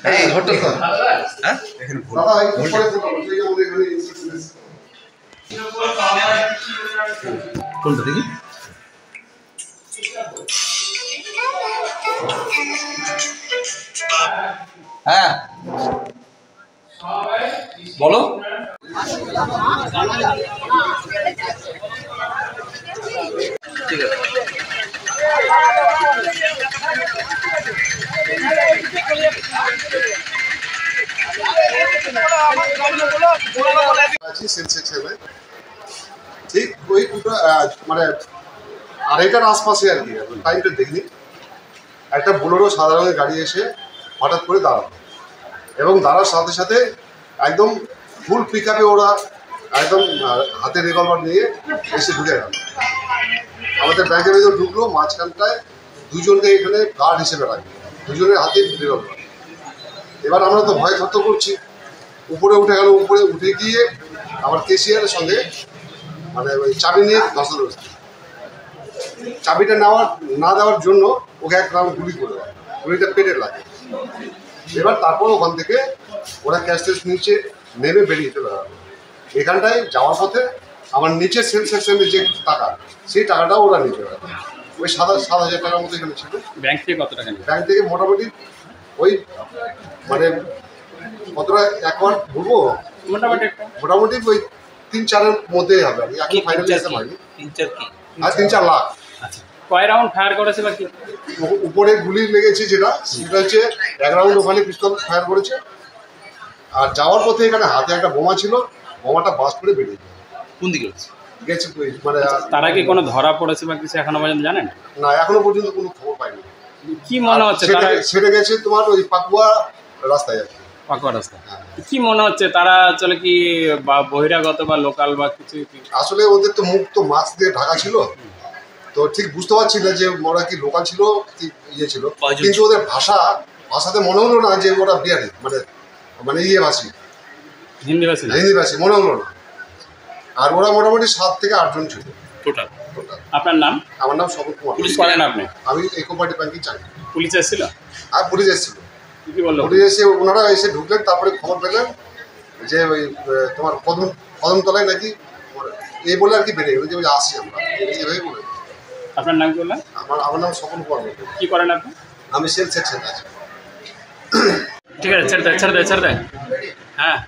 হ্যাঁ ঘরটা তো হ্যাঁ এখানে দাদা একটু পরে ফটো সেই আমাদের এখানে ইনস্ট্রাকশন কোনটা দেখি হ্যাঁ বলো ঠিক আছে ঠিক ওই মানে আড়াইটার আশপাশে আর কি টাইমটা দেখিনি একটা বোলেরো সাদা রঙের গাড়ি এসে হঠাৎ করে দাঁড়ালো এবং দাঁড়ার সাথে সাথে একদম ফুল পিক আপে ওরা একদম হাতে রিভলভার নিয়ে এসে ঢুকে গেল আমাদের ব্যাংকের ভিতরে ঢুকলো মাঝখানটায় দুজনকে এখানে গার্ড হিসেবে রাখবে দুজনের হাতে রিভলভার এবার আমরা তো ভয় থর করছি উপরে উঠে গেল উপরে উঠে গিয়ে আমার কেসিয়ারের সঙ্গে মানে ওই চাবি নিয়ে ধস্তাধস্তি চাবিটা না দেওয়ার জন্য ওকে এক রাউন্ড গুলি করে দেয় গুলিটা পেটে লাগে এবার তারপর ওখান থেকে ওরা ক্যাশ টেস্ট নিচে নেমে বেরিয়ে চলে গেল এখানটায় যাওয়ার পথে আমার নিচের সেল সেকশনের যে টাকা সেই টাকাটাও ওরা নিয়ে চলে গেল ওই 7,000 টাকার মতো এখানে ছিল ব্যাংক থেকে কত টাকা ব্যাংক থেকে মোটামুটি ওই মানে কতটা একবার বলবো মোটামুটি ওই 3-4-এর মধ্যেই হবে আমি এখন ফাইনালি এসে পাইনি 3-4 লাখ কয় রাউন্ড ফায়ার করেছে বা কি উপরে গুলি লেগেছে যেটা সেটা হচ্ছে এক রাউন্ড ওখানে পিস্তল ফায়ার করেছে আর যাওয়ার পথে এখানে হাতে একটা বোমা ছিল বোমাটা বাস্ট করে বেরিয়ে যায় কোন দিকে গেছে মানে তারা কি কোনো ধরা পড়েছে বা কিছু এখনো পর্যন্ত জানেন না এখনো পর্যন্ত কোনো খবর পাইনি কি মনে হচ্ছে সেটা গেছে তোমার ওই পাকুয়া রাস্তায় আছে পাকুয়া রাস্তা কি মনে হচ্ছে তারা আসলে কি বা বহিরাগত বা লোকাল বা কিছু আসলে ওদের তো মুখ তো মাস্ক দিয়ে ঢাকা ছিল তো ঠিক বুঝতে পারছি না যে ওরা কি লোকাল ছিল কি ইয়ে ছিল কিন্তু ওদের ভাষাতে মনে হলো না যে ওরা বিহারি মানে ইয়ে ভাষী হিন্দি ভাষী মনে হলো না আর ওরা মোটামুটি 7 থেকে 8 জন ছিল টোটাল আপনার নাম আমার নাম স্বপন কুমার পুলিশ করেন আপনি আমি কোঅপারেটিভ ব্যাংকে চাই পুলিশ এসেছিল আর পুলিশ এসেছিল কি বললো পুলিশ এসে ওনারা এসে ঢুকলেন তারপরে খবর পেলেন যে ওই তোমার কদমতলায় নাকি এই বলে আর কি বেরিয়ে গেল যে ওই আসছি আমরা এইভাবে বলে আপনার নাম কি বললেন আমার নাম স্বপন কুমার কি করেন আপনি আমি সেল সেকশন আছি ঠিক আছে ছেড়ে দে হ্যাঁ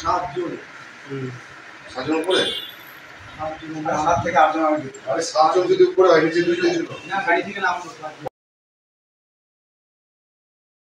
সাতজন উপরে 7 থেকে 8 জন 7 জন যদি উপরে হয় নিচে 2 জন ছিল